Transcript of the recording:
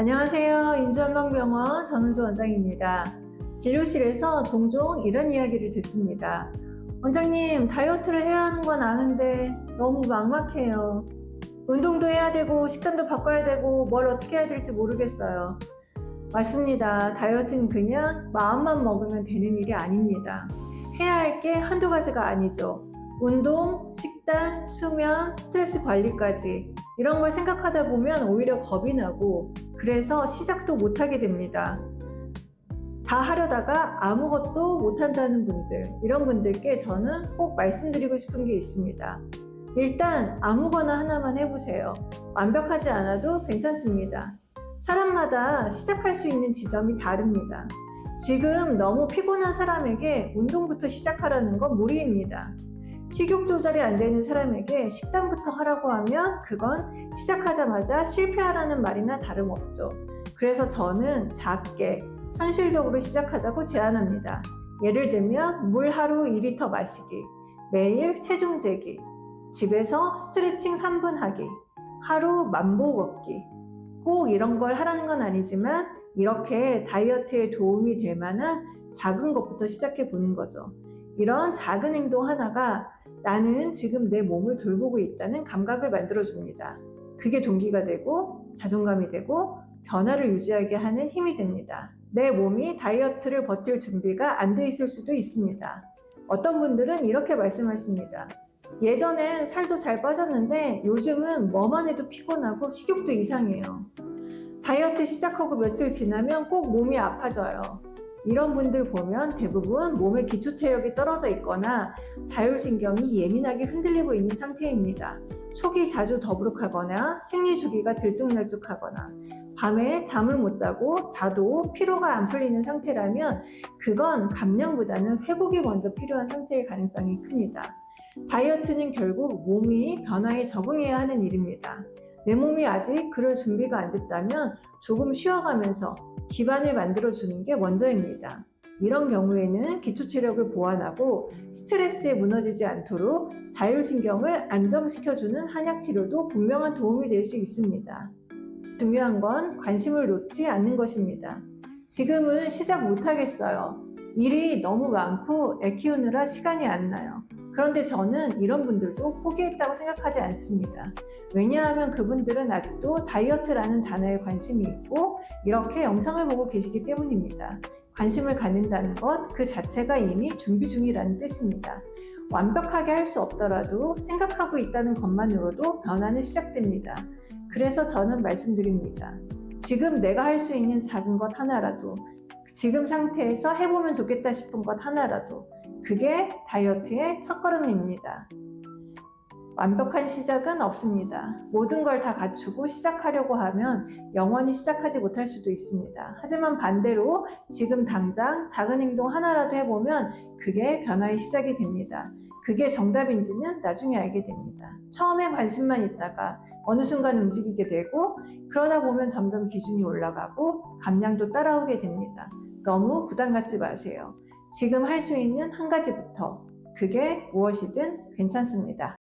안녕하세요. 인주한방병원 전은주 원장입니다. 진료실에서 종종 이런 이야기를 듣습니다. 원장님, 다이어트를 해야 하는 건 아는데 너무 막막해요. 운동도 해야 되고 식단도 바꿔야 되고 뭘 어떻게 해야 될지 모르겠어요. 맞습니다. 다이어트는 그냥 마음만 먹으면 되는 일이 아닙니다. 해야 할 게 한두 가지가 아니죠. 운동, 식단, 수면, 스트레스 관리까지 이런 걸 생각하다 보면 오히려 겁이 나고 그래서 시작도 못하게 됩니다. 다 하려다가 아무것도 못한다는 분들, 이런 분들께 저는 꼭 말씀드리고 싶은 게 있습니다. 일단 아무거나 하나만 해보세요. 완벽하지 않아도 괜찮습니다. 사람마다 시작할 수 있는 지점이 다릅니다. 지금 너무 피곤한 사람에게 운동부터 시작하라는 건 무리입니다. 식욕 조절이 안 되는 사람에게 식단부터 하라고 하면 그건 시작하자마자 실패하라는 말이나 다름없죠. 그래서 저는 작게 현실적으로 시작하자고 제안합니다. 예를 들면 물 하루 2리터 마시기, 매일 체중 재기, 집에서 스트레칭 3분 하기, 하루 만보 걷기. 꼭 이런 걸 하라는 건 아니지만 이렇게 다이어트에 도움이 될 만한 작은 것부터 시작해 보는 거죠. 이런 작은 행동 하나가 나는 지금 내 몸을 돌보고 있다는 감각을 만들어줍니다. 그게 동기가 되고 자존감이 되고 변화를 유지하게 하는 힘이 됩니다. 내 몸이 다이어트를 버틸 준비가 안 돼 있을 수도 있습니다. 어떤 분들은 이렇게 말씀하십니다. 예전엔 살도 잘 빠졌는데 요즘은 뭐만 해도 피곤하고 식욕도 이상해요. 다이어트 시작하고 며칠 지나면 꼭 몸이 아파져요. 이런 분들 보면 대부분 몸의 기초 체력이 떨어져 있거나 자율신경이 예민하게 흔들리고 있는 상태입니다. 속이 자주 더부룩하거나 생리주기가 들쭉날쭉하거나 밤에 잠을 못 자고 자도 피로가 안 풀리는 상태라면 그건 감량보다는 회복이 먼저 필요한 상태일 가능성이 큽니다. 다이어트는 결국 몸이 변화에 적응해야 하는 일입니다. 내 몸이 아직 그럴 준비가 안 됐다면 조금 쉬어가면서 기반을 만들어주는 게 먼저입니다. 이런 경우에는 기초 체력을 보완하고 스트레스에 무너지지 않도록 자율신경을 안정시켜주는 한약 치료도 분명한 도움이 될 수 있습니다. 중요한 건 관심을 놓지 않는 것입니다. 지금은 시작 못하겠어요. 일이 너무 많고 애 키우느라 시간이 안 나요. 그런데 저는 이런 분들도 포기했다고 생각하지 않습니다. 왜냐하면 그분들은 아직도 다이어트라는 단어에 관심이 있고 이렇게 영상을 보고 계시기 때문입니다. 관심을 갖는다는 것 그 자체가 이미 준비 중이라는 뜻입니다. 완벽하게 할 수 없더라도 생각하고 있다는 것만으로도 변화는 시작됩니다. 그래서 저는 말씀드립니다. 지금 내가 할 수 있는 작은 것 하나라도, 지금 상태에서 해보면 좋겠다 싶은 것 하나라도, 그게 다이어트의 첫걸음입니다. 완벽한 시작은 없습니다. 모든 걸 다 갖추고 시작하려고 하면 영원히 시작하지 못할 수도 있습니다. 하지만 반대로 지금 당장 작은 행동 하나라도 해보면 그게 변화의 시작이 됩니다. 그게 정답인지는 나중에 알게 됩니다. 처음에 관심만 있다가 어느 순간 움직이게 되고 그러다 보면 점점 기준이 올라가고 감량도 따라오게 됩니다. 너무 부담 갖지 마세요. 지금 할 수 있는 한 가지부터 그게 무엇이든 괜찮습니다.